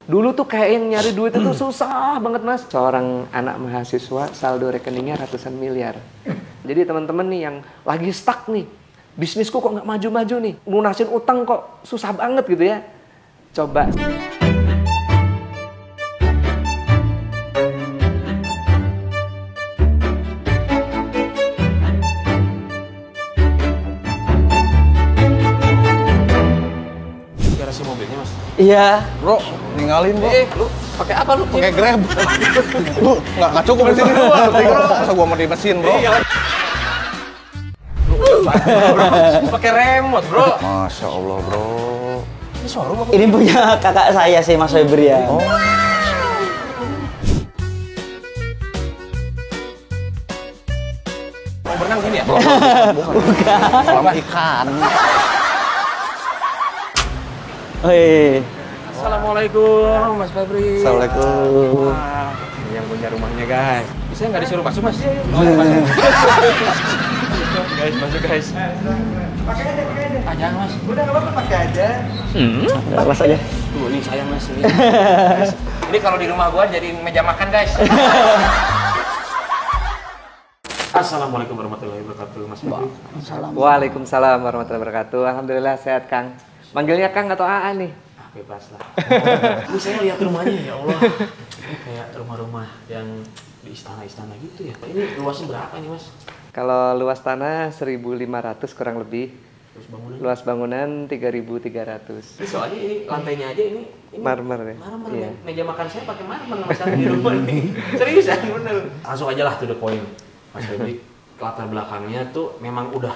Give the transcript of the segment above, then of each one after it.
Dulu tuh kayak yang nyari duit itu susah banget mas. Seorang anak mahasiswa saldo rekeningnya ratusan miliar. Jadi teman-teman nih yang lagi stuck nih, bisnisku kok nggak maju-maju nih, lunasin utang kok susah banget gitu ya. Coba. Garasi mobilnya mas? Iya. Bro, ninggalin bro. Lu pakai apa lu? Pakai Grab. Lu nggak cukup di sini bro. Masa gua mau di mesin bro. Pakai remote bro. Masya Allah bro. Ini showroom apa? Ini punya kakak saya sih, Mas Febrian. Oh. Mau berenang gini ya? Bukan. Selama ikan. Hei. Assalamualaikum Mas Febri. Assalamualaikum. Wah, ini yang punya rumahnya guys. Bisa nggak disuruh masuk mas? Guys, masuk guys. Pakai aja. Ah jangan mas. Udah nggak apa-apa pakai aja. Lepas aja. Tuh ini sayang mas. Ini kalau di rumah gua jadiin meja makan guys. Assalamualaikum warahmatullahi wabarakatuh Mas Febri. Waalaikumsalam warahmatullahi wabarakatuh. Alhamdulillah sehat Kang. Manggilnya Kang atau AA nih? Bebas lah. Ini saya lihat rumahnya ya Allah. Ini kayak rumah-rumah yang di istana-istana gitu ya. Ini luasnya berapa nih mas? Kalau luas tanah 1.500 kurang lebih. Terus bangunan? Luas bangunan 3.300. Ini soalnya ini lantainya aja ini Marmer ya? Marmer Iya. Meja makan saya pakai marmer mas Kang di rumah nih. Seriusan bener. Langsung aja lah to the point. Mas Febri, latar belakangnya tuh memang udah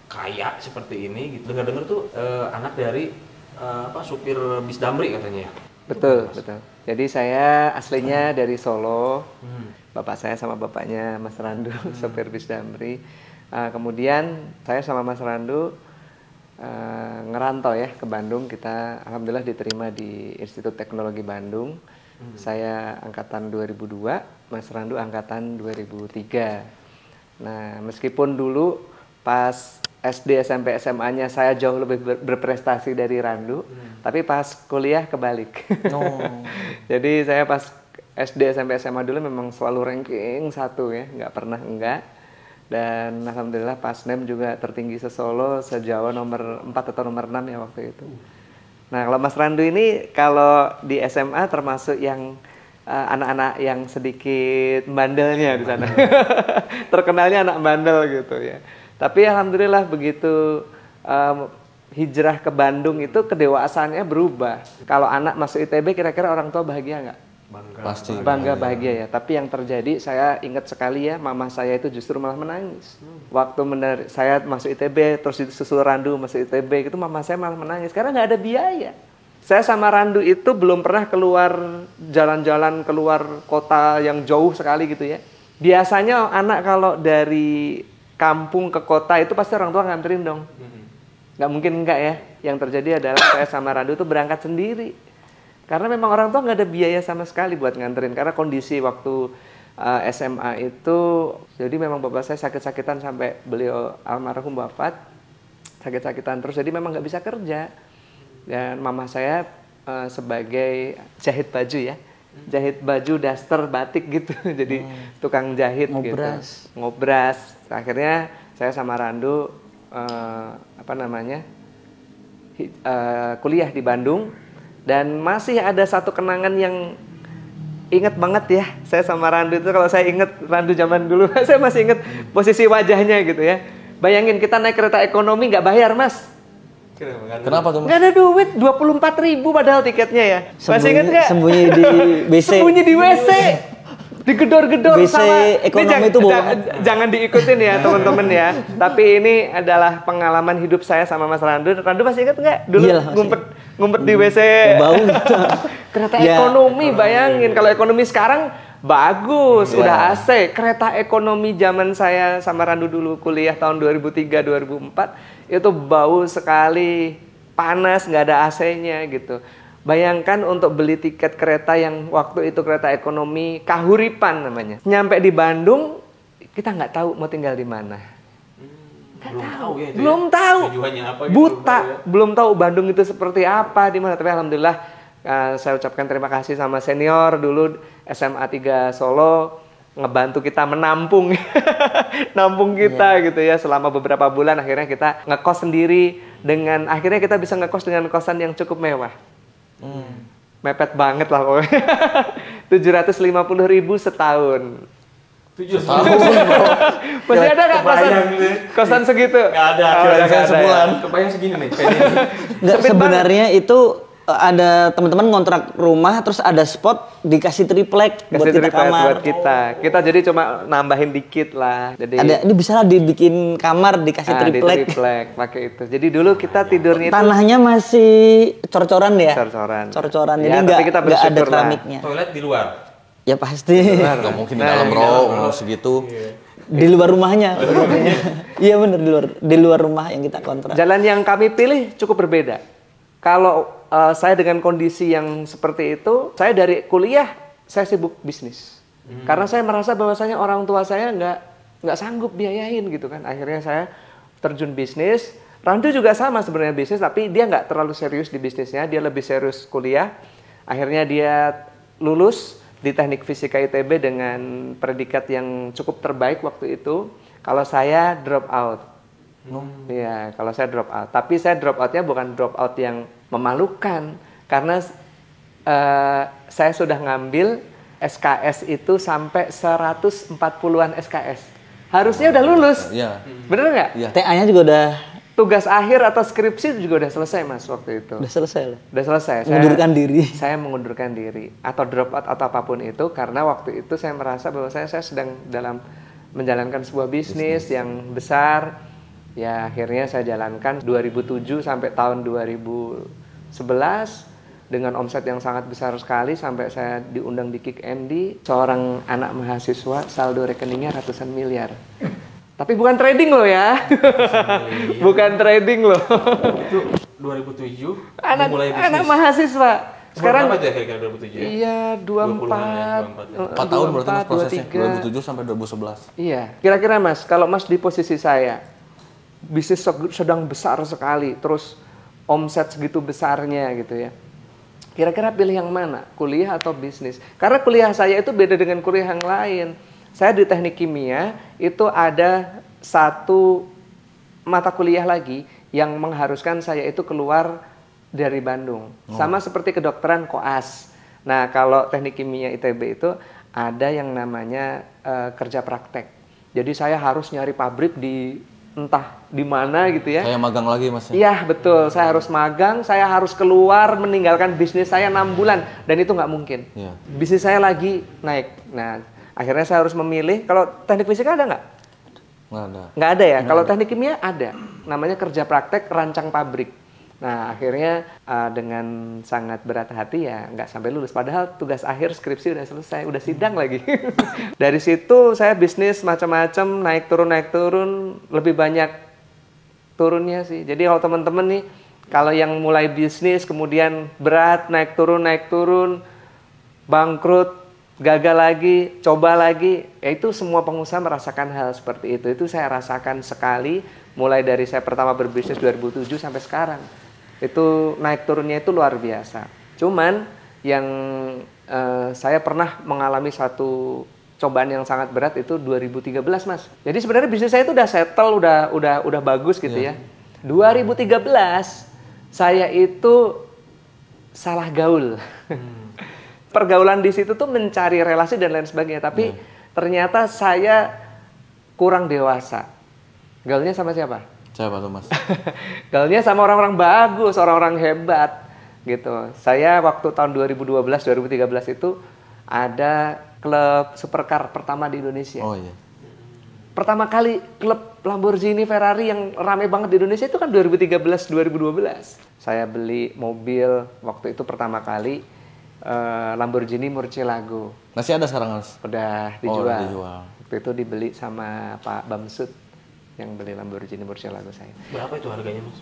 kaya seperti ini gitu. Dengar-dengar tuh anak dari supir bis Damri katanya ya. Betul, betul. Jadi saya aslinya dari Solo. Bapak saya sama bapaknya Mas Randu, sopir bis Damri. Kemudian saya sama Mas Randu ngerantau ya ke Bandung. Kita alhamdulillah diterima di Institut Teknologi Bandung. Saya angkatan 2002, Mas Randu angkatan 2003. Nah, meskipun dulu pas SD, SMP, SMA-nya saya jauh lebih berprestasi dari Randu, tapi pas kuliah kebalik. Jadi saya pas SD, SMP, SMA dulu memang selalu ranking 1 ya, nggak pernah enggak. Dan alhamdulillah pas NEM juga tertinggi se-Solo, se-Jawa nomor 4 atau nomor 6 ya waktu itu. Nah kalau Mas Randu ini kalau di SMA termasuk yang anak-anak yang sedikit bandelnya di sana. Terkenalnya anak bandel gitu ya. Tapi alhamdulillah begitu hijrah ke Bandung itu kedewasaannya berubah. Kalau anak masuk ITB kira-kira orang tua bahagia nggak? Bangga. Pasti. Bangga bahagia ya. Tapi yang terjadi saya ingat sekali ya, mama saya itu justru malah menangis. Waktu saya masuk ITB terus disusul Randu masuk ITB itu mama saya malah menangis karena nggak ada biaya. Saya sama Randu itu belum pernah keluar jalan-jalan keluar kota yang jauh sekali gitu ya. Biasanya anak kalau dari kampung ke kota itu pasti orang tua nganterin dong. Nggak mungkin enggak ya. Yang terjadi adalah saya sama Randu itu berangkat sendiri. Karena memang orang tua nggak ada biaya sama sekali buat nganterin. Karena kondisi waktu SMA itu, jadi memang bapak saya sakit-sakitan sampai beliau almarhum wafat. Sakit-sakitan terus, jadi memang nggak bisa kerja. Dan mama saya sebagai jahit baju ya. Jahit baju, daster, batik gitu. Jadi tukang jahit Ngobras. gitu. Ngobras. Akhirnya saya sama Randu kuliah di Bandung dan masih ada satu kenangan yang inget banget ya. Saya sama Randu itu kalau saya inget Randu zaman dulu, saya masih inget posisi wajahnya gitu ya. Bayangin kita naik kereta ekonomi nggak bayar mas. Kenapa tuh mas? Nggak ada duit, 24.000 padahal tiketnya ya. Masih inget nggak? Sembunyi di WC. Sembunyi di WC. Digedor-gedor WC sama ekonomi ini itu bohong. jangan diikutin ya teman-teman ya. Tapi ini adalah pengalaman hidup saya sama Mas Randu. Randu masih ingat nggak? Dulu Iyalah, ngumpet di WC. Bau. Kereta Ya. ekonomi, bayangin kalau ekonomi sekarang bagus, Ya. udah AC. Kereta ekonomi zaman saya sama Randu dulu kuliah tahun 2003 2004 itu bau sekali, panas, nggak ada AC-nya gitu. Bayangkan untuk beli tiket kereta yang waktu itu kereta ekonomi Kahuripan namanya. Nyampe di Bandung, kita nggak tahu mau tinggal di mana. Belum tahu ya itu Belum ya. tahu. Tujuannya apa gitu, Buta, ya. belum tahu Bandung itu seperti apa di mana. Tapi alhamdulillah Saya ucapkan terima kasih sama senior dulu SMA 3 Solo ngebantu kita menampung nampung kita gitu ya selama beberapa bulan. Akhirnya kita ngekos sendiri dengan akhirnya kita bisa ngekos dengan kosan yang cukup mewah. Mepet banget lah pokoknya. 750.000 setahun. 7 tahun. Masih ada nggak kosan segitu? Nggak ada. Nggak ada sebulan. Kebayang segini nih. Nggak, Sempit sebenarnya itu ada teman-teman ngontrak rumah terus ada spot dikasih triplek buat Kasih kita triplek kamar. buat kita. Kita jadi cuma nambahin dikit lah. Jadi Ada ini bisa lah dibikin kamar dikasih di triplek. triplek pakai itu. Jadi dulu kita tidurnya itu Tanahnya masih cor-coran ya? cor-coran. Cor-coran. Ya, Jadi tapi nggak kita ada bersyukur lah. keramiknya. Toilet di luar. Ya pasti. Nggak mungkin di dalam bro, segitu. Di luar rumahnya. Iya bener di luar rumah yang kita kontrak. Jalan yang kami pilih cukup berbeda. Kalau saya dengan kondisi yang seperti itu, saya dari kuliah saya sibuk bisnis. Karena saya merasa bahwasanya orang tua saya nggak sanggup biayain gitu kan. Akhirnya saya terjun bisnis. Randu juga sama sebenarnya bisnis, tapi dia nggak terlalu serius di bisnisnya. Dia lebih serius kuliah. Akhirnya dia lulus di Teknik Fisika ITB dengan predikat yang cukup terbaik waktu itu. Kalau saya drop out. Iya, kalau saya drop out. Tapi saya drop outnya bukan drop out yang memalukan, karena saya sudah ngambil SKS itu sampai 140-an SKS. Harusnya udah lulus. Iya. Bener nggak? Iya. TA-nya juga udah Tugas akhir atau skripsi juga udah selesai Mas waktu itu. selesai lah. Udah selesai. Mengundurkan diri. Saya mengundurkan diri atau drop out atau apapun itu karena waktu itu saya merasa bahwa saya sedang dalam menjalankan sebuah bisnis yang besar. Ya akhirnya saya jalankan 2007 sampai tahun 2011 dengan omset yang sangat besar sekali sampai saya diundang di Kick MD. Seorang anak mahasiswa saldo rekeningnya ratusan miliar. Tapi bukan trading loh ya. Bukan trading loh. Itu 2007 Anak mulai bisnis. anak mahasiswa. Sekarang Sekarang berapa itu ya kira-kira 2007 ya? iya 24. 4 tahun berarti mas prosesnya, 23. 2007 sampai 2011. Iya. Kira-kira Mas, kalau Mas di posisi saya, bisnis sedang besar sekali, terus omset segitu besarnya gitu ya. Kira-kira pilih yang mana? Kuliah atau bisnis? Karena kuliah saya itu beda dengan kuliah yang lain. Saya di teknik kimia itu ada satu mata kuliah lagi yang mengharuskan saya itu keluar dari Bandung. Sama seperti kedokteran koas. Nah, kalau teknik kimia ITB itu ada yang namanya kerja praktek. Jadi saya harus nyari pabrik di entah di mana gitu ya. Kayak magang lagi mas. Iya betul, saya harus magang, saya harus keluar meninggalkan bisnis saya 6 bulan dan itu nggak mungkin. Iya. Bisnis saya lagi naik. Nah, akhirnya saya harus memilih. Kalau teknik fisika ada nggak? Nggak ada. Nggak ada ya. Kalau teknik kimia ada. Namanya kerja praktek rancang pabrik. Nah, akhirnya dengan sangat berat hati ya nggak sampai lulus. Padahal tugas akhir skripsi udah selesai, udah sidang lagi. Dari situ saya bisnis macam-macam, naik turun, lebih banyak turunnya sih. Jadi kalau teman-teman nih, kalau yang mulai bisnis kemudian berat, naik turun, bangkrut, gagal lagi, coba lagi, ya itu semua pengusaha merasakan hal seperti itu. Itu saya rasakan sekali, mulai dari saya pertama berbisnis 2007 sampai sekarang. Itu naik turunnya itu luar biasa. Cuman yang saya pernah mengalami satu cobaan yang sangat berat itu 2013 Mas. Jadi sebenarnya bisnis saya itu udah settle, udah bagus gitu ya. 2013 saya itu salah gaul. Pergaulan di situ tuh mencari relasi dan lain sebagainya, tapi ternyata saya kurang dewasa. Gaulnya sama siapa? Siapa tuh mas? Gaulnya sama orang-orang bagus, orang-orang hebat gitu. Saya waktu tahun 2012-2013 itu ada klub supercar pertama di Indonesia. Oh iya. Pertama kali klub Lamborghini Ferrari yang ramai banget di Indonesia itu kan 2013-2012. Saya beli mobil waktu itu pertama kali Lamborghini Murcielago. Masih ada sekarang mas? Udah Oh, dijual. dijual. Waktu itu dibeli sama Pak Bamsud yang beli Lamborghini Murcielago saya. Berapa itu harganya mas?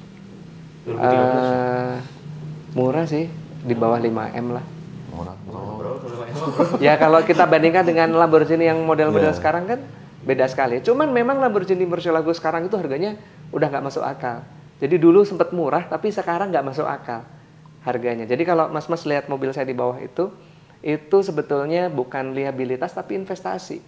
2013? Murah sih, di bawah 5M lah. Murah. Oh. Ya kalau kita bandingkan dengan Lamborghini yang model-model sekarang kan beda sekali. Cuman memang Lamborghini Murcielago sekarang itu harganya udah nggak masuk akal. Jadi dulu sempat murah tapi sekarang nggak masuk akal. harganya. Jadi kalau Mas-Mas lihat mobil saya di bawah itu sebetulnya bukan liabilitas tapi investasi.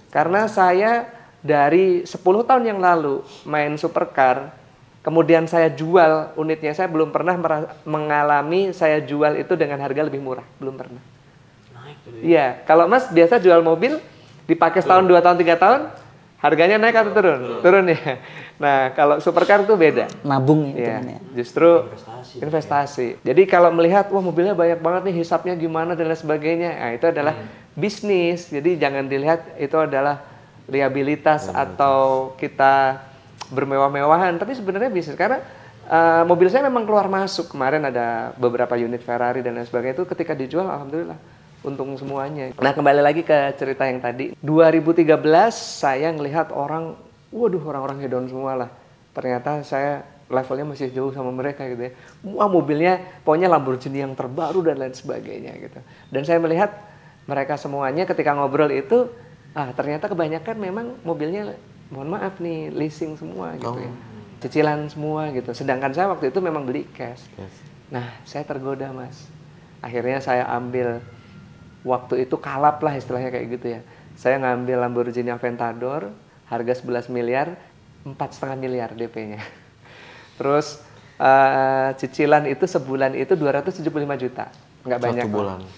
Karena saya dari 10 tahun yang lalu main supercar, kemudian saya jual unitnya, saya belum pernah mengalami saya jual itu dengan harga lebih murah, belum pernah. Naik tuh. Iya, kalau Mas biasa jual mobil dipakai setahun, 2 tahun, 3 tahun, harganya naik atau turun? Turun ya. Nah, kalau supercar itu beda. Nabung itu Iya, kan ya. justru Investasi. investasi. Jadi kalau melihat wah mobilnya banyak banget nih, hisapnya gimana dan lain sebagainya, nah itu adalah bisnis. Jadi jangan dilihat itu adalah liabilitas atau kita bermewah-mewahan, tapi sebenarnya bisnis. Karena mobil saya memang keluar masuk. Kemarin ada beberapa unit Ferrari dan lain sebagainya, itu ketika dijual alhamdulillah untung semuanya. Nah, kembali lagi ke cerita yang tadi. 2013 saya ngelihat orang, waduh, orang-orang hedon semua lah. Ternyata saya levelnya masih jauh sama mereka gitu ya. Wah, mobilnya pokoknya Lamborghini yang terbaru dan lain sebagainya gitu. Dan saya melihat mereka semuanya ketika ngobrol itu, ternyata kebanyakan memang mobilnya, mohon maaf nih, leasing semua gitu ya. Cicilan semua gitu. Sedangkan saya waktu itu memang beli cash. Nah, saya tergoda, Mas. Akhirnya saya ambil, waktu itu kalap lah istilahnya kayak gitu ya. Saya ngambil Lamborghini Aventador, harga 11 miliar, 4,5 miliar DP-nya. Terus cicilan itu sebulan itu 275 juta. Nggak banyak.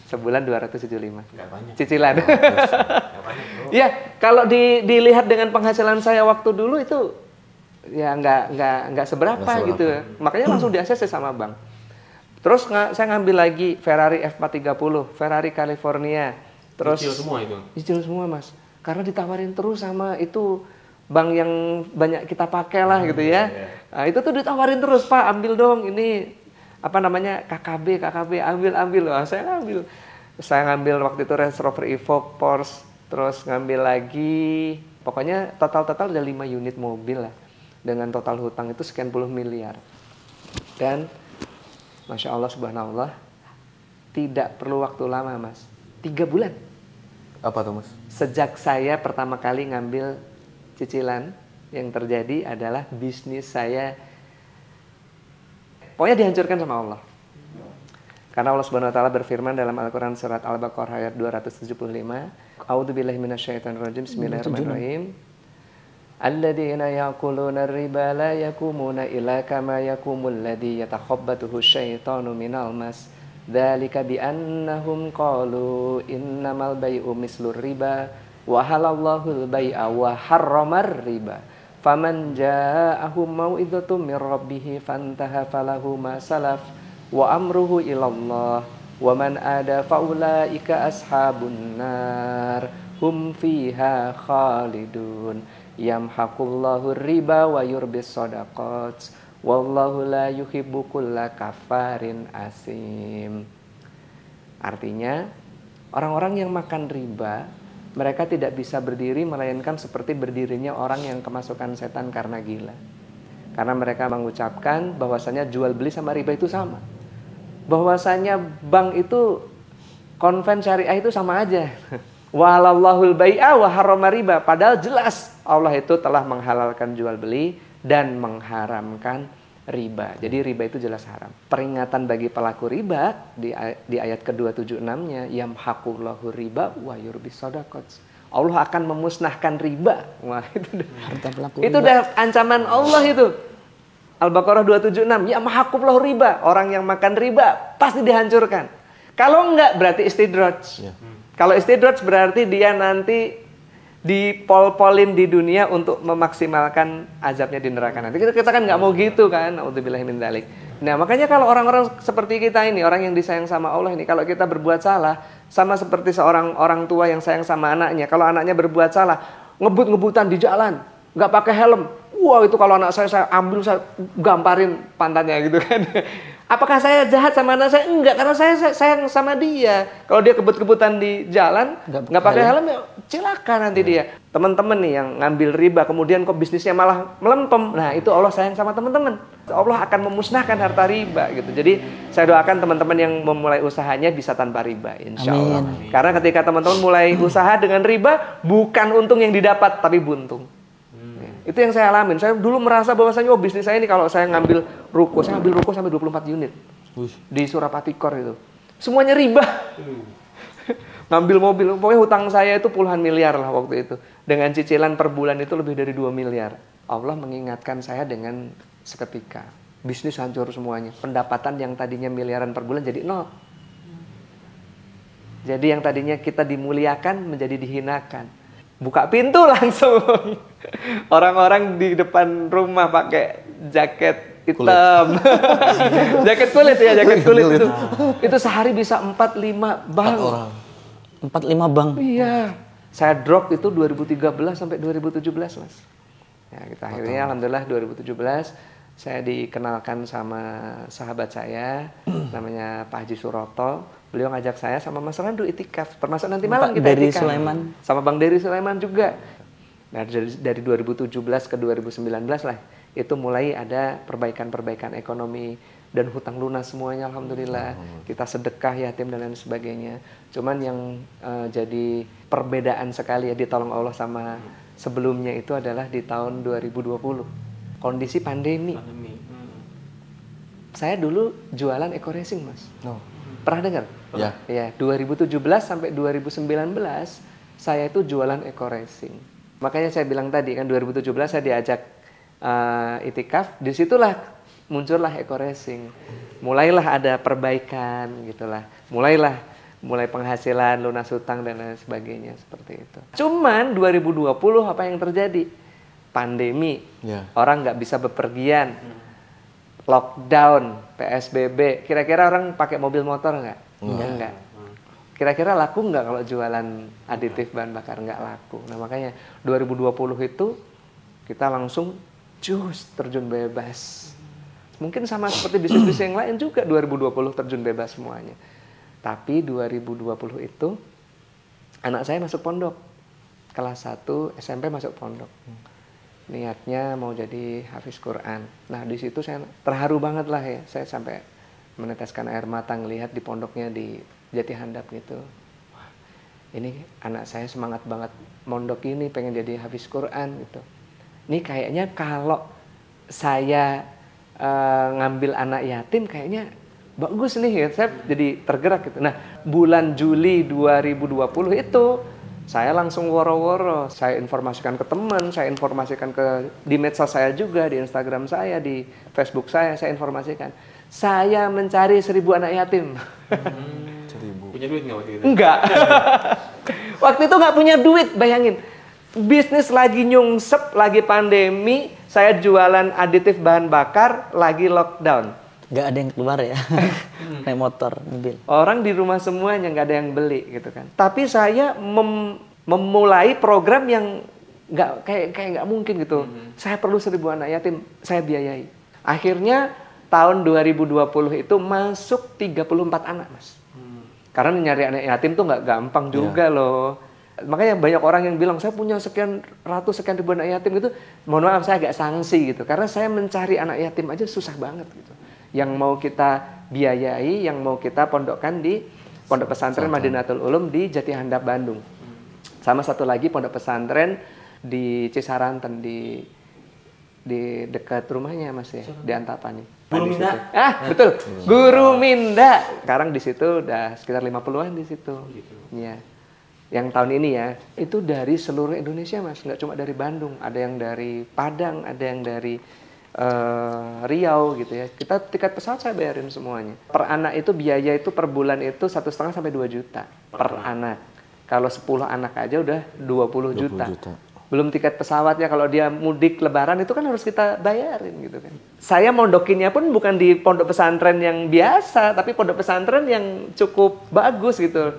Sebulan 275. Nggak banyak. Cicilan. Nggak banyak, bro. Iya, kalau dilihat dengan penghasilan saya waktu dulu itu ya nggak seberapa gitu. Makanya langsung di ACC sama bank. Terus saya ngambil lagi Ferrari F430, Ferrari California. Terus Cicil semua itu? Cicil semua, Mas. Karena ditawarin terus sama itu bank yang banyak kita pakai lah gitu ya. Nah, itu tuh ditawarin terus, Pak, ambil dong ini apa namanya KKB, ambil. Wah, saya ngambil. Saya ngambil waktu itu Range Rover Evoque, Porsche, terus ngambil lagi, pokoknya total ada 5 unit mobil lah. Dengan total hutang itu sekian puluh miliar. Dan Masya Allah, subhanallah, tidak perlu waktu lama, Mas. 3 bulan. Apa tuh, Mas? Sejak saya pertama kali ngambil cicilan, yang terjadi adalah bisnis saya pokoknya dihancurkan sama Allah. Karena Allah Subhanahu wa taala berfirman dalam Al-Qur'an surat Al-Baqarah ayat 275, A'udzubillahi minasyaitonirrajim. Bismillahirrahmanirrahim. Alladzina ya'kuluna ar-riba la yakumuna illa kama yakumul ladzi yatakhabbathu asyaitanu minal mas. Dzalika bi annahum qalu innamal bai'u mislur riba wa halallahu al-bai'a wa harramar riba. Faman ja'ahu mau'izatun mir rabbih fantaha falahu ma salaf wa amruhu ilallah wa man ada faulaika ashabun nar hum fiha khalidun yamhaqullahu riba wa yurbis shadaqat wallahu la yuhibbu kulla kafarin asim. Artinya, orang-orang yang makan riba, mereka tidak bisa berdiri melainkan seperti berdirinya orang yang kemasukan setan karena gila. Karena mereka mengucapkan bahwasanya jual beli sama riba itu sama. Bahwasanya bank itu, konven syariah itu sama aja. Walallahul bai'a wa harrama riba. Padahal jelas Allah itu telah menghalalkan jual beli dan mengharamkan riba. Jadi riba itu jelas haram. Peringatan bagi pelaku riba di ayat ke-276-nya, yamhaqullahu riba wa yurbis shadaqat. Allah akan memusnahkan riba. Wah, itu udah ancaman Allah itu. Al-Baqarah 276, yamhaqullahu riba. Orang yang makan riba pasti dihancurkan. Kalau enggak berarti istidraj. Kalau istidraj berarti dia nanti dipol-polin di dunia untuk memaksimalkan azabnya di neraka nanti. Kita kan nggak mau gitu kan. Nauzubillahi min dzalik. Nah, makanya kalau orang-orang seperti kita ini, orang yang disayang sama Allah ini, kalau kita berbuat salah, sama seperti seorang orang tua yang sayang sama anaknya. Kalau anaknya berbuat salah, ngebut-ngebutan di jalan, nggak pakai helm. Wah, itu kalau anak saya ambil, saya gamparin pantatnya gitu kan. Apakah saya jahat sama anak saya? Enggak, karena saya sayang sama dia. Kalau dia kebut-kebutan di jalan, nggak pakai helm, ya celaka nanti dia. Teman-teman nih yang ngambil riba, kemudian kok bisnisnya malah melempem. Nah, itu Allah sayang sama teman-teman. Allah akan memusnahkan harta riba gitu. Jadi saya doakan teman-teman yang memulai usahanya bisa tanpa riba, insya Allah. Karena ketika teman-teman mulai usaha dengan riba, bukan untung yang didapat, tapi buntung. Itu yang saya alamin. Saya dulu merasa bahwasanya bisnis saya ini kalau saya ngambil ruko, saya ambil ruko sampai 24 unit. Di Surapati Kor itu. Semuanya riba. Ngambil mobil, pokoknya hutang saya itu puluhan miliar lah waktu itu. Dengan cicilan per bulan itu lebih dari 2 miliar. Allah mengingatkan saya dengan seketika. Bisnis hancur semuanya. Pendapatan yang tadinya miliaran per bulan jadi 0. Jadi yang tadinya kita dimuliakan menjadi dihinakan. Buka pintu langsung. Orang-orang di depan rumah pakai jaket hitam. Jaket kulit ya, jaket kulit itu. Itu sehari bisa 4-5 bang. 4-5 bang. Iya. Saya drop itu 2013 sampai 2017, Mas. Ya, kita akhirnya alhamdulillah 2017 saya dikenalkan sama sahabat saya namanya Pak Haji Suroto. Beliau ngajak saya sama Mas Randu itikaf. Termasuk nanti malam kita Dery itikaf. Sulaiman. Sama Bang Dery Sulaiman juga. Nah, dari 2017 ke 2019 lah itu mulai ada perbaikan-perbaikan ekonomi dan hutang lunas semuanya alhamdulillah. Kita sedekah yatim dan lain sebagainya. Cuman yang jadi perbedaan sekali ya ditolong Allah sama sebelumnya itu adalah di tahun 2020. Kondisi pandemi. Saya dulu jualan eco racing, Mas. Pernah dengar? Ya. Ya, 2017 sampai 2019 saya itu jualan eco racing. Makanya saya bilang tadi kan 2017 saya diajak itikaf, disitulah muncullah eco racing. Mulailah ada perbaikan gitulah. Mulai penghasilan, lunas hutang dan lain sebagainya seperti itu. Cuman 2020 apa yang terjadi? Pandemi. Ya. Orang nggak bisa bepergian. Lockdown, PSBB. Kira-kira orang pakai mobil motor nggak? Enggak. Kira-kira laku nggak kalau jualan aditif bahan bakar? Nggak laku. Nah makanya 2020 itu kita langsung terjun bebas. Mungkin sama seperti bisnis-bisnis yang lain juga 2020 terjun bebas semuanya. Tapi 2020 itu anak saya masuk pondok. Kelas 1 SMP masuk pondok. Niatnya mau jadi hafiz Quran. Nah di situ saya terharu banget lah ya. Saya sampai meneteskan air mata ngelihat di pondoknya di Jati Handap gitu. Wah, ini anak saya semangat banget mondok ini pengen jadi hafiz Quran gitu. Ini kayaknya kalau saya ngambil anak yatim kayaknya bagus nih ya. Saya jadi tergerak gitu. Nah bulan Juli 2020 itu saya langsung woro-woro, saya informasikan ke teman, saya informasikan di medsos saya juga, di Instagram saya, di Facebook saya informasikan. Saya mencari 1.000 anak yatim. 1.000. Punya duit nggak waktu itu? Enggak. Waktu itu nggak punya duit, bayangin. Bisnis lagi nyungsep, lagi pandemi, saya jualan aditif bahan bakar, lagi lockdown. Nggak ada yang keluar ya, naik motor, mobil. Orang di rumah semuanya nggak ada yang beli gitu kan. Tapi saya memulai program yang kayak nggak mungkin gitu. Saya perlu 1.000 anak yatim, saya biayai. Akhirnya tahun 2020 itu masuk 34 anak, Mas. Karena nyari anak yatim tuh nggak gampang juga loh. Makanya banyak orang yang bilang saya punya sekian ribu anak yatim gitu. Mohon maaf saya agak sanksi gitu. Karena saya mencari anak yatim aja susah banget gitu. Yang mau kita biayai, yang mau kita pondokkan di Pondok Pesantren Madinatul Ulum di Jati Handap Bandung. Sama satu lagi pondok pesantren di Cisaranten di dekat rumahnya Mas ya, di Antapani. Guru Minda. Betul. Guru Minda. Sekarang di situ udah sekitar 50-an di situ. Iya. Yang tahun ini ya, itu dari seluruh Indonesia Mas, nggak cuma dari Bandung, ada yang dari Padang, ada yang dari Riau gitu ya. Kita tiket pesawat saya bayarin semuanya. Per anak itu biaya itu per bulan itu 1,5 sampai 2 juta per anak. Kalau 10 anak aja udah 20 juta. Belum tiket pesawatnya, kalau dia mudik lebaran itu kan harus kita bayarin gitu kan. Saya mondokinnya pun bukan di pondok pesantren yang biasa, tapi pondok pesantren yang cukup bagus gitu.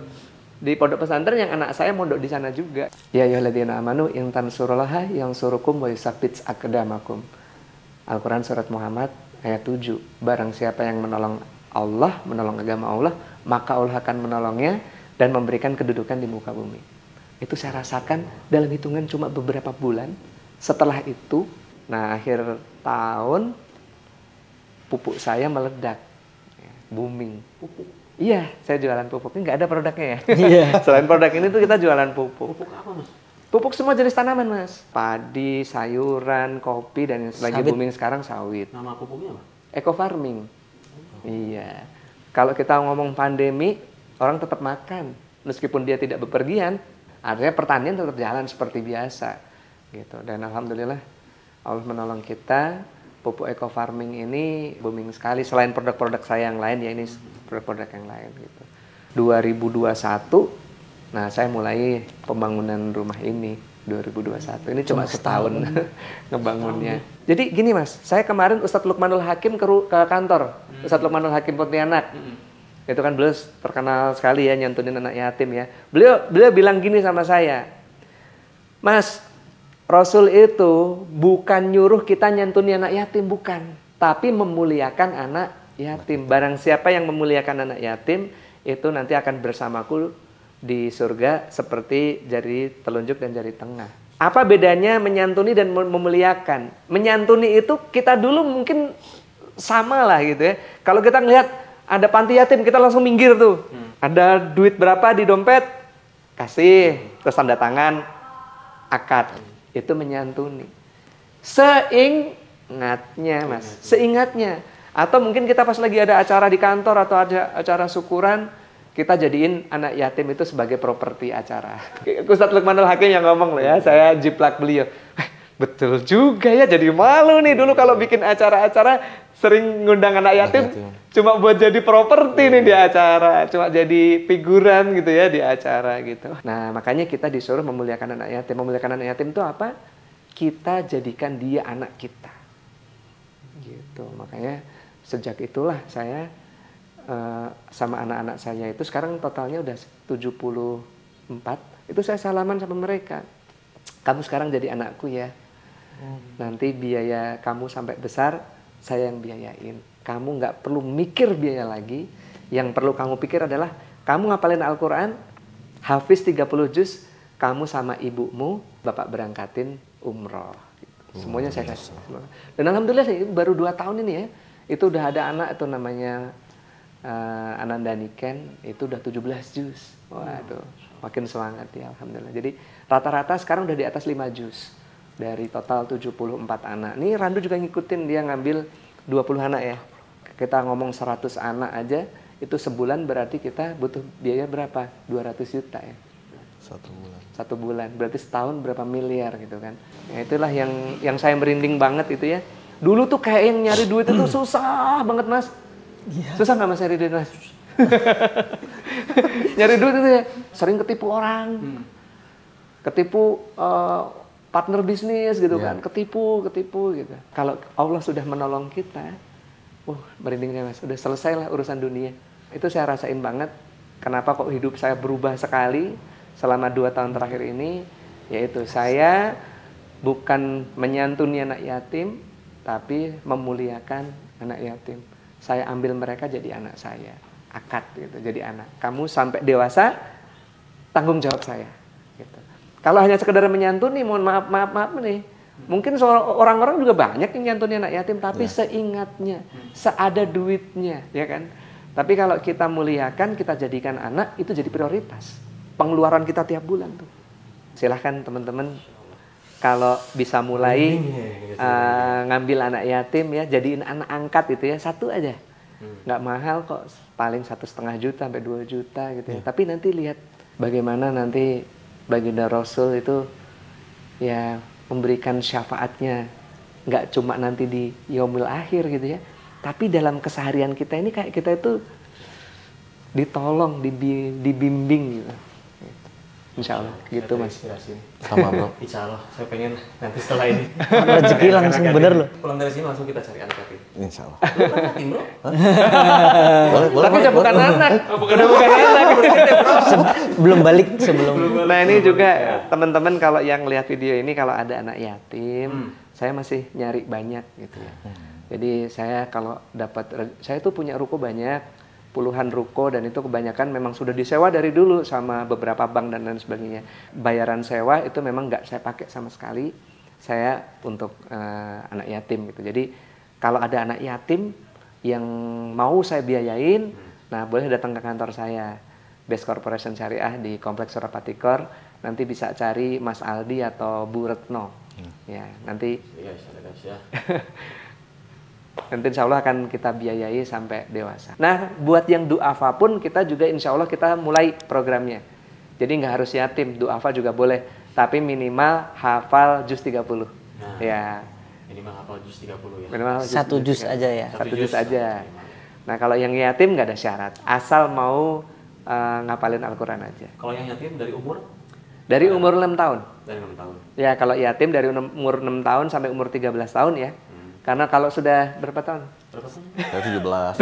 Di pondok pesantren yang anak saya mondok di sana juga. Ya ayyuhalladzina amanu in tansurullaha yansurukum wa yusabbit aqdamakum. Al-Quran Surat Muhammad ayat 7. Barang siapa yang menolong Allah, menolong agama Allah, maka Allah akan menolongnya dan memberikan kedudukan di muka bumi. Itu saya rasakan dalam hitungan cuma beberapa bulan. Setelah itu, nah akhir tahun, pupuk saya meledak. Booming. Pupuk? Iya, saya jualan pupuk. Ini nggak ada produknya ya. Iya. Selain produk ini tuh kita jualan pupuk. Pupuk apa Mas? Pupuk semua jenis tanaman Mas. Padi, sayuran, kopi, dan yang lagi booming sekarang sawit. Nama pupuknya apa? Eco farming. Iya. Kalau kita ngomong pandemi, orang tetap makan. Meskipun dia tidak bepergian, artinya pertanian tetap jalan seperti biasa. Gitu. Dan alhamdulillah Allah menolong kita. Pupuk eco farming ini booming sekali. Selain produk-produk saya yang lain, ya ini produk-produk yang lain. Gitu. 2021, nah saya mulai pembangunan rumah ini. 2021 ini cuma setahun ngebangunnya. Jadi gini Mas, saya kemarin Ustadz Lukmanul Hakim ke kantor, Ustadz Lukmanul Hakim Pontianak. Itu kan beliau terkenal sekali ya nyantunin anak yatim ya. Beliau bilang gini sama saya, Mas, Rasul itu bukan nyuruh kita nyantuni anak yatim, bukan, tapi memuliakan anak yatim. Barang siapa yang memuliakan anak yatim, itu nanti akan bersamaku di surga seperti jari telunjuk dan jari tengah. Apa bedanya menyantuni dan memuliakan? Menyantuni itu kita dulu mungkin sama lah gitu ya. Kalau kita ngelihat ada panti yatim, kita langsung minggir tuh. Ada duit berapa di dompet, kasih, terus tanda tangan, akad. Itu menyantuni. Seingatnya Mas, seingatnya. Atau mungkin kita pas lagi ada acara di kantor atau ada acara syukuran, kita jadiin anak yatim itu sebagai properti acara. Ustadz Lukmanul Hakim yang ngomong loh ya, saya jiplak beliau. Betul juga ya, jadi malu nih dulu kalau bikin acara-acara sering ngundang anak yatim cuma buat jadi properti nih di acara, cuma jadi figuran gitu ya di acara gitu. Nah makanya kita disuruh memuliakan anak yatim. Memuliakan anak yatim itu apa? Kita jadikan dia anak kita. Gitu. Makanya sejak itulah saya sama anak-anak saya itu sekarang totalnya udah 74. Itu saya salaman sama mereka. Kamu sekarang jadi anakku ya. Nanti biaya kamu sampai besar saya yang biayain. Kamu nggak perlu mikir biaya lagi. Yang perlu kamu pikir adalah kamu ngapalin Al-Quran, hafiz 30 juz, kamu sama ibumu bapak berangkatin umroh. Semuanya saya kasih. Dan alhamdulillah baru 2 tahun ini ya, itu udah ada anak itu namanya Ananda Niken, itu udah 17 juz. Waduh, makin semangat ya alhamdulillah. Jadi rata-rata sekarang udah di atas 5 juz dari total 74 anak. Nih Randu juga ngikutin, dia ngambil 20 anak ya. Kita ngomong 100 anak aja, itu sebulan berarti kita butuh biaya berapa? 200 juta ya. 1 bulan. 1 bulan, berarti setahun berapa miliar gitu kan. Ya itulah yang saya merinding banget itu ya. Dulu tuh kayak yang nyari duit itu susah banget Mas. Yeah. Susah nggak Mas nyari duit Mas? Nyari duit itu ya, sering ketipu orang. Ketipu partner bisnis gitu kan, ketipu gitu. Kalau Allah sudah menolong kita, merindingnya Mas, udah selesai lah urusan dunia. Itu saya rasain banget. Kenapa kok hidup saya berubah sekali selama 2 tahun terakhir ini? Yaitu saya bukan menyantuni anak yatim, tapi memuliakan anak yatim. Saya ambil mereka jadi anak saya, akad gitu, jadi anak. Kamu sampai dewasa, tanggung jawab saya. Gitu. Kalau hanya sekedar menyantuni, mohon maaf nih. Mungkin orang-orang juga banyak yang nyantuni anak yatim, tapi seingatnya, seada duitnya, ya kan. Tapi kalau kita muliakan, kita jadikan anak, itu jadi prioritas. Pengeluaran kita tiap bulan tuh. Silahkan teman-teman, kalau bisa mulai ngambil anak yatim ya, jadiin anak angkat itu ya, 1 aja. Nggak mahal kok, paling 1,5 juta sampai 2 juta gitu ya. Tapi nanti lihat bagaimana nanti baginda Rasul itu ya memberikan syafaatnya, nggak cuma nanti di yaumil akhir gitu ya, tapi dalam keseharian kita ini kayak kita itu ditolong, dibimbing gitu. Insya Allah gitu Mas. Sama bro. Insya Allah, saya pengen nanti setelah ini rezeki langsung bener loh. Pulang dari sini langsung kita cari anak yatim. Insya Allah. Lu kan yatim bro? Boleh, Tapi udah bukan anak, bukan anak. Belum balik sebelum. Nah ini juga teman-teman kalau yang lihat video ini, kalau ada anak yatim, saya masih nyari banyak gitu ya. Jadi saya kalau dapat, saya tuh punya ruko banyak, puluhan ruko, dan itu kebanyakan memang sudah disewa dari dulu sama beberapa bank dan lain sebagainya. Bayaran sewa itu memang nggak saya pakai sama sekali, saya untuk anak yatim gitu. Jadi kalau ada anak yatim yang mau saya biayain, nah boleh datang ke kantor saya, Best Corporation Syariah di Kompleks Surapatikor. Nanti bisa cari Mas Aldi atau Bu Retno. Ya nanti. Nanti insya Allah akan kita biayai sampai dewasa. Nah, buat yang duafa pun kita juga insya Allah kita mulai programnya. Jadi nggak harus yatim, duafa juga boleh. Tapi minimal hafal juz 30. Nah, ya. Minimal hafal juz 30 ya. Minimal Satu juz aja ya. Satu juz aja. Nah, kalau yang yatim nggak ada syarat. Asal mau ngapalin Al-Quran aja. Kalau yang yatim dari umur? Dari umur 6 tahun. Dari 6 tahun. Ya, kalau yatim dari umur 6 tahun sampai umur 13 tahun ya. Karena kalau sudah berapa tahun? Berapa tahun? Saya 17.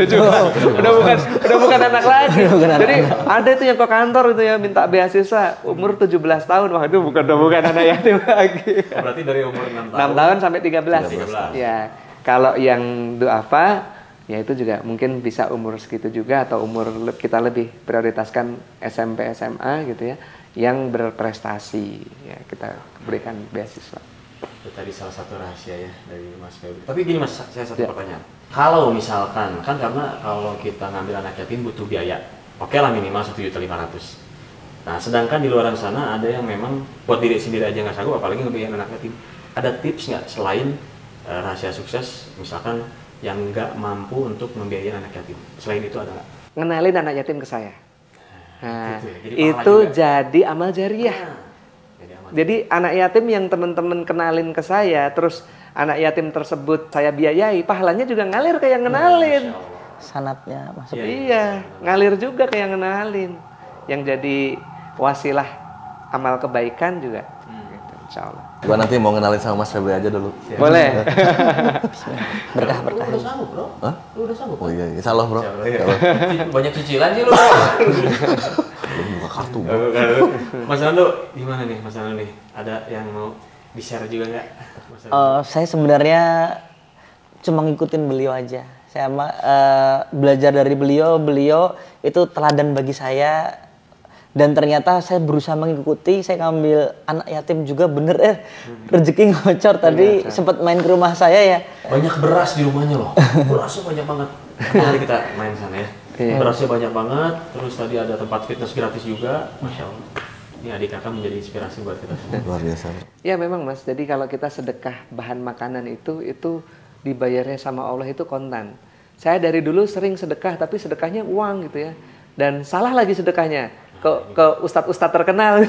udah bukan anak lagi. Jadi ada itu yang ke kantor itu ya minta beasiswa umur 17 tahun. Wah, itu bukan anak yatim lagi. Oh, berarti dari umur 6 tahun. 6 tahun sampai 13. 13. Ya. Kalau yang duafa ya itu juga mungkin bisa umur segitu juga atau umur kita lebih prioritaskan SMP SMA gitu ya yang berprestasi ya kita berikan beasiswa. Itu tadi salah satu rahasia ya dari Mas Febri. Tapi gini Mas, saya satu pertanyaan. Kalau misalkan, kan karena kalau kita ngambil anak yatim butuh biaya. Oke lah minimal 1.500.000. Nah sedangkan di luar sana ada yang memang buat diri sendiri aja nggak sanggup, apalagi ngebiayain anak yatim. Ada tips nggak selain rahasia sukses, misalkan yang nggak mampu untuk membiayai anak yatim? Selain itu ada nggak? Ngenalin anak yatim ke saya. Nah, Gitu ya, jadi pahala itu juga. jadi amal jariah. Jadi aman. Jadi anak yatim yang teman-teman kenalin ke saya, terus anak yatim tersebut saya biayai, pahalanya juga ngalir ke yang ngenalin. Masya Allah. Sanatnya masuk. Iya, Iya, ngalir juga ke yang ngenalin. Yang jadi wasilah amal kebaikan juga. Gitu, insya Allah. Gua nanti mau kenalin sama Mas Febri aja dulu. Boleh. Berkah-berkah. Lu udah sanggup bro? Hah? Lu udah sanggup? Oh iya, insya Allah bro. Insya Allah, Insya iya. Allah. Banyak cicilan sih lu. Belum buka kartu bro. Mas Rando, gimana nih Mas Rando nih? Ada yang mau di-share juga nggak? Mas Rando? Saya sebenarnya cuma ngikutin beliau aja. Saya belajar dari beliau itu teladan bagi saya. Dan ternyata saya berusaha mengikuti, saya ngambil anak yatim juga bener rezeki ngocor tadi sempat main ke rumah saya ya. Banyak beras di rumahnya loh. Berasnya banyak banget. Mari kita main sana ya. Iya. Berasnya banyak banget. Terus tadi ada tempat fitness gratis juga. Masya Allah. Ini adik kakak menjadi inspirasi buat kita semua. Luar biasa. Ya memang Mas, jadi kalau kita sedekah bahan makanan itu dibayarnya sama Allah itu kontan. Saya dari dulu sering sedekah, tapi sedekahnya uang gitu ya. Dan salah lagi sedekahnya. Ke ustadz-ustadz terkenal.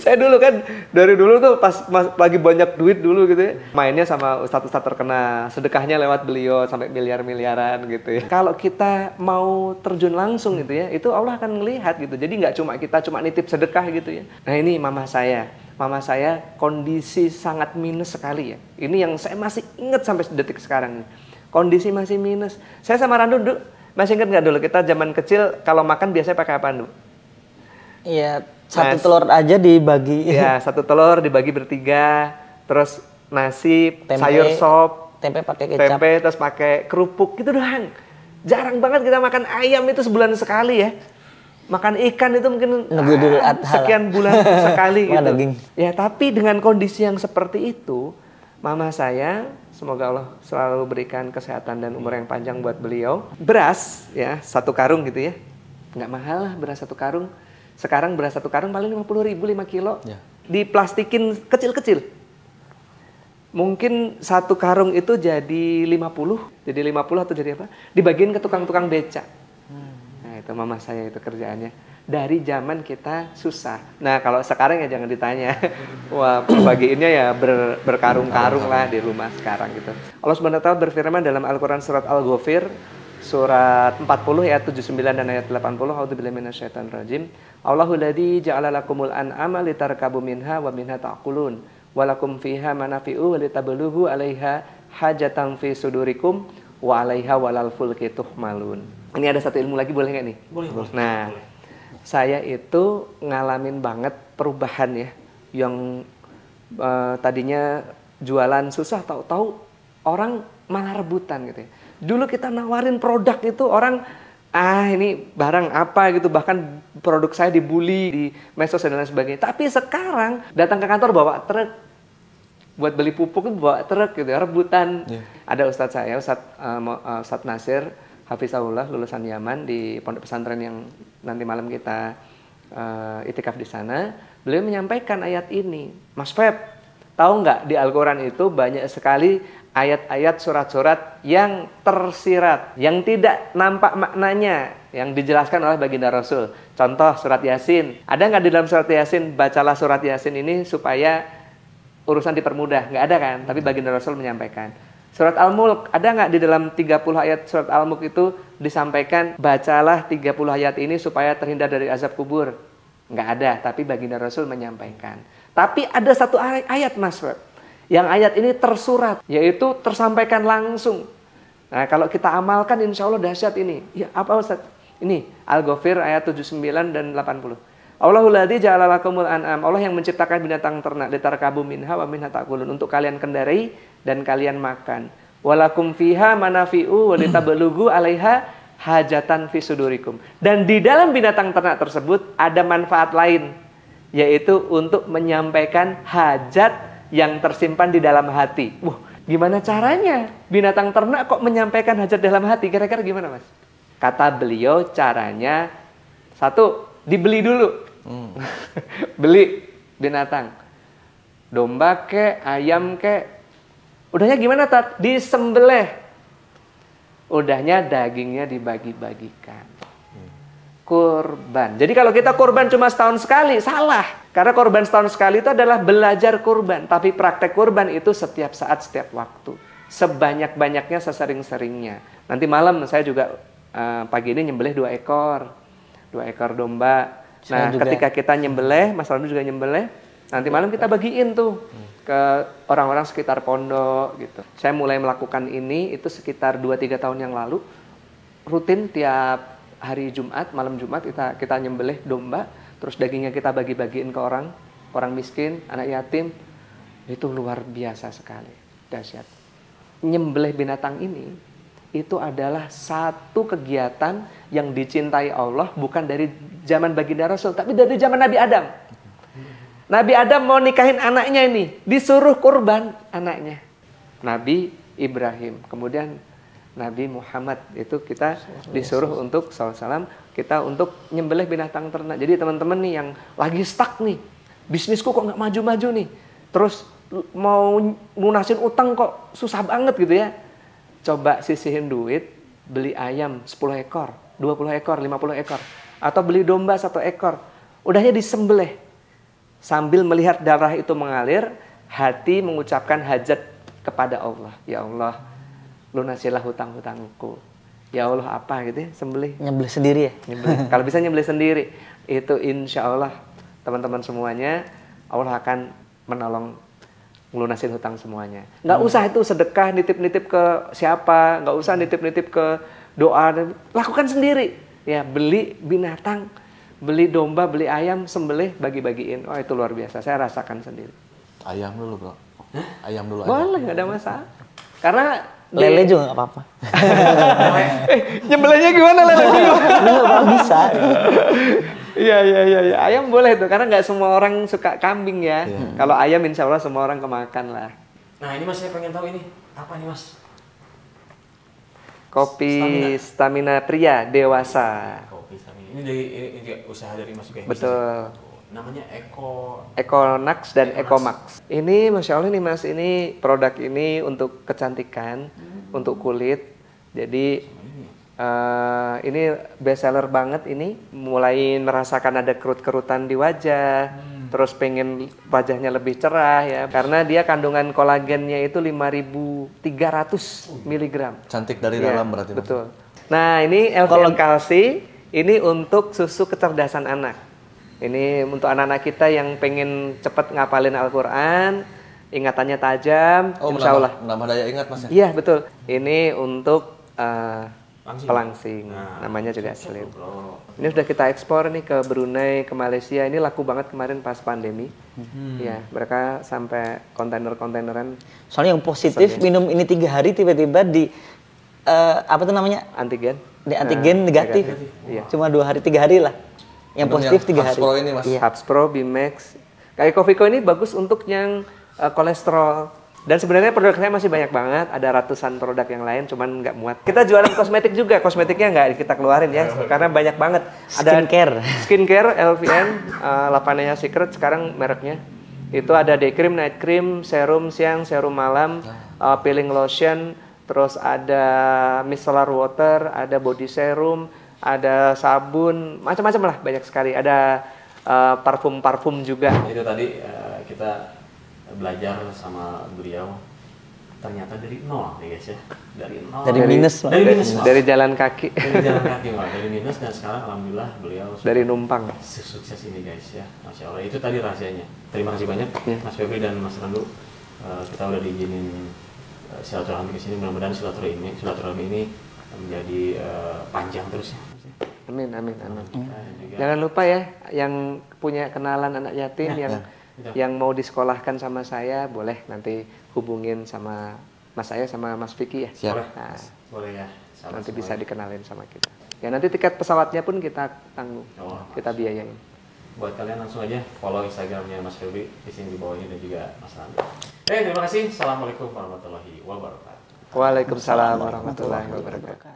Saya dulu kan dari dulu tuh pas lagi banyak duit dulu gitu ya, mainnya sama ustadz-ustadz terkenal, sedekahnya lewat beliau sampai miliar-miliaran gitu ya. Kalau kita mau terjun langsung gitu ya, itu Allah akan melihat gitu. Jadi nggak kita cuma nitip sedekah gitu ya. Nah ini mama saya kondisi sangat minus sekali ya. Ini yang saya masih ingat sampai detik sekarang. Kondisi masih minus. Saya sama Randu dulu, masih ingat nggak dulu kita zaman kecil kalau makan biasanya pakai apa dulu? Iya, satu telur aja dibagi. Ya, satu telur dibagi bertiga, terus nasi, sayur sop, tempe pakai kecap. terus pakai kerupuk gitu doang. Jarang banget kita makan ayam itu sebulan sekali ya. Makan ikan itu mungkin Idul Adha lah. sekian bulan sekali Makan gitu. daging. Ya, tapi dengan kondisi yang seperti itu, mama saya, semoga Allah selalu berikan kesehatan dan umur yang panjang buat beliau. Beras ya, satu karung gitu ya. Nggak mahal lah beras satu karung. Sekarang beras satu karung paling 50.000 5 kilo. Ya. Diplastikin kecil-kecil. Mungkin satu karung itu jadi 50 atau jadi apa? Dibagiin ke tukang-tukang beca. Nah, itu mama saya itu kerjaannya. Dari zaman kita susah. Nah, kalau sekarang ya jangan ditanya. Wah, bagiinnya ya berkarung-karung lah di rumah sekarang gitu. Allah Subhanahu wa taala berfirman dalam Al-Qur'an surat Al-Ghafir surat 40 ayat 79 dan ayat 80. A'udzubillahi minasyaitonir rajim. Allahul ladzi ja'ala lakumul an'ama litarkabu minha wa minha ta'kulun. Walakum fiha manafi'u wa litablughu 'alaiha hajatan fi sudurikum wa 'alaiha walal fulki tuhmalun. Ini ada satu ilmu lagi, boleh nggak nih? Boleh. Nah, saya itu ngalamin banget perubahan ya, yang tadinya jualan susah, tahu-tahu orang malah rebutan gitu ya. Dulu kita nawarin produk itu orang, ini barang apa gitu, bahkan produk saya dibully di medsos dan lain sebagainya. Tapi sekarang datang ke kantor bawa truk, buat beli pupuk itu bawa truk gitu, rebutan. Ada ustadz saya, Ustadz Nasir Hafizahullah, lulusan Yaman di pondok pesantren yang nanti malam kita itikaf di sana. Beliau menyampaikan ayat ini, Mas Feb, Tahu nggak di Al-Quran itu banyak sekali ayat-ayat surat-surat yang tersirat, yang tidak nampak maknanya, yang dijelaskan oleh baginda Rasul. Contoh surat Yasin. Ada nggak di dalam surat Yasin, bacalah surat Yasin ini supaya urusan dipermudah? Nggak ada kan? Tapi baginda Rasul menyampaikan. Surat Al-Mulk, ada nggak di dalam 30 ayat surat Al-Mulk itu disampaikan, bacalah 30 ayat ini supaya terhindar dari azab kubur? Nggak ada, tapi baginda Rasul menyampaikan. Tapi ada satu ayat Mas, yang ayat ini tersurat, yaitu tersampaikan langsung. Nah, kalau kita amalkan insya Allah dahsyat ini. Ya, apa Ustaz? Ini Al-Ghafir ayat 79 dan 80. Allahul ladzi ja'ala lakumul an'am. Allah yang menciptakan binatang ternak, litarkabu minha wa minha ta'kulun, untuk kalian kendarai dan kalian makan. Walakum fiha manafi'u wa litablugu 'alaiha hajatan fi sudurikum. Dan di dalam binatang ternak tersebut ada manfaat lain, yaitu untuk menyampaikan hajat yang tersimpan di dalam hati. Wah, gimana caranya binatang ternak kok menyampaikan hajat dalam hati? Kira-kira gimana Mas? Kata beliau caranya, satu, dibeli dulu. Beli binatang, domba ke, ayam ke. Udahnya gimana Tat? Disembelih. Udahnya dagingnya dibagi-bagikan. Kurban. Jadi kalau kita kurban cuma setahun sekali, salah. Karena kurban setahun sekali itu adalah belajar kurban. Tapi praktek kurban itu setiap saat, setiap waktu. Sebanyak-banyaknya, sesering-seringnya. Nanti malam saya juga pagi ini nyembelih 2 ekor. 2 ekor domba. Nah, ketika kita nyembelih, Mas Randu juga nyembelih, nanti malam kita bagiin tuh ke orang-orang sekitar pondok gitu. Saya mulai melakukan ini itu sekitar 2-3 tahun yang lalu. Rutin tiap hari Jumat, malam Jumat kita nyembelih domba, terus dagingnya kita bagi-bagiin ke orang miskin, anak yatim. Itu luar biasa sekali, dahsyat. Nyembelih binatang ini itu adalah satu kegiatan yang dicintai Allah, bukan dari zaman baginda Rasul, tapi dari zaman Nabi Adam. Nabi Adam mau nikahin anaknya ini, disuruh kurban anaknya. Nabi Ibrahim, kemudian Nabi Muhammad, itu kita disuruh untuk SAW, kita untuk nyembelih binatang ternak. Jadi teman-teman nih yang lagi stuck nih, bisnisku kok nggak maju-maju nih, terus mau lunasin utang kok susah banget gitu ya. Coba sisihin duit, beli ayam 10 ekor, 20 ekor, 50 ekor. Atau beli domba 1 ekor. Udahnya disembelih. Sambil melihat darah itu mengalir, hati mengucapkan hajat kepada Allah. Ya Allah, lunasilah hutang-hutangku. Ya Allah apa gitu ya, sembelih. Nyembelih sendiri ya? Nyembelih. Kalau bisa nyembelih sendiri. Itu insya Allah teman-teman semuanya, Allah akan menolong ngelunasin hutang semuanya. Nggak usah itu sedekah, nitip-nitip ke siapa, nggak usah nitip-nitip ke doa, lakukan sendiri. Ya, beli binatang, beli domba, beli ayam, sembelih, bagi-bagiin. Oh, itu luar biasa, saya rasakan sendiri. Ayam dulu bro. Ayam dulu. Boleh, nggak ada masalah. Karena lele juga nggak apa-apa. Nyembelihnya gimana lele? Nggak bisa. Iya. Ayam boleh tuh, karena nggak semua orang suka kambing ya. Kalau ayam insya Allah semua orang kemakan lah. Nah ini Mas, saya pengen tahu ini apa nih Mas? Kopi stamina pria dewasa. Kopi stamina. Ini dari ini usaha dari Mas juga. Betul. Namanya Econax dan Ecomax. Ini Masya Allah nih Mas, ini produk ini untuk kecantikan, untuk kulit. Jadi ini best seller banget ini. Mulai merasakan ada kerut-kerutan di wajah, terus pengen wajahnya lebih cerah ya. Karena dia kandungan kolagennya itu 5.300 mg. Cantik dari Ya, dalam berarti. betul. Nah ini LVN Kalsi, ini untuk susu kecerdasan anak. Ini untuk anak-anak kita yang pengen cepat ngapalin Al-Quran, ingatannya tajam, insya Allah. Menambah daya ingat Mas ya? Iya betul. Ini untuk pelangsing, namanya juga slim. Ini sudah kita ekspor nih ke Brunei, ke Malaysia. Ini laku banget kemarin pas pandemi. Ya, mereka sampai kontainer-kontaineran. Soalnya yang positif minum ini 3 hari tiba-tiba di apa tuh namanya? Antigen. Di antigen negatif. Iya. Cuma 2 hari 3 hari lah. Yang positif 3 hari. Pro ini Mas. Iya. Hubs Pro, Bimax. Kayak Covico ini bagus untuk yang kolesterol. Dan sebenarnya produk saya masih banyak banget. Ada ratusan produk yang lain, cuman nggak muat. Kita jualan kosmetik juga. Kosmetiknya nggak kita keluarin ya, karena banyak banget. Ada Skincare. Skincare, LVN, Lavanaya Secret sekarang mereknya. Itu ada day cream, night cream, serum siang, serum malam, peeling lotion, terus ada micellar water, ada body serum, ada sabun, macam-macam lah, banyak sekali. Ada parfum-parfum juga. Itu tadi kita belajar sama beliau, ternyata dari nol nih guys ya, dari nol, Dari minus, Pak. dari minus, Pak. Dari jalan kaki, Dari jalan kaki, Pak. Dari minus, dan sekarang alhamdulillah beliau dari numpang. sukses ini guys ya, Masya Allah. Itu tadi rahasianya. Terima kasih banyak Mas Febri dan Mas Randu. Kita udah diizinin silaturahmi ke sini, mudah-mudahan silaturahmi ini menjadi panjang terus ya. Amin, amin, amin. Juga, Jangan lupa ya, yang punya kenalan anak yatim yang mau disekolahkan sama saya, boleh nanti hubungin sama Mas saya sama Mas Vicky ya. Siap. boleh, Nah, boleh ya. Sahabat nanti bisa semuanya. dikenalin sama kita. Ya nanti tiket pesawatnya pun kita tanggung, Oh, kita biayain. Buat kalian langsung aja follow Instagramnya Mas Febri di sini di bawah ini, dan juga Mas Randu. Terima kasih. Assalamualaikum warahmatullahi wabarakatuh. Waalaikumsalam warahmatullahi wabarakatuh.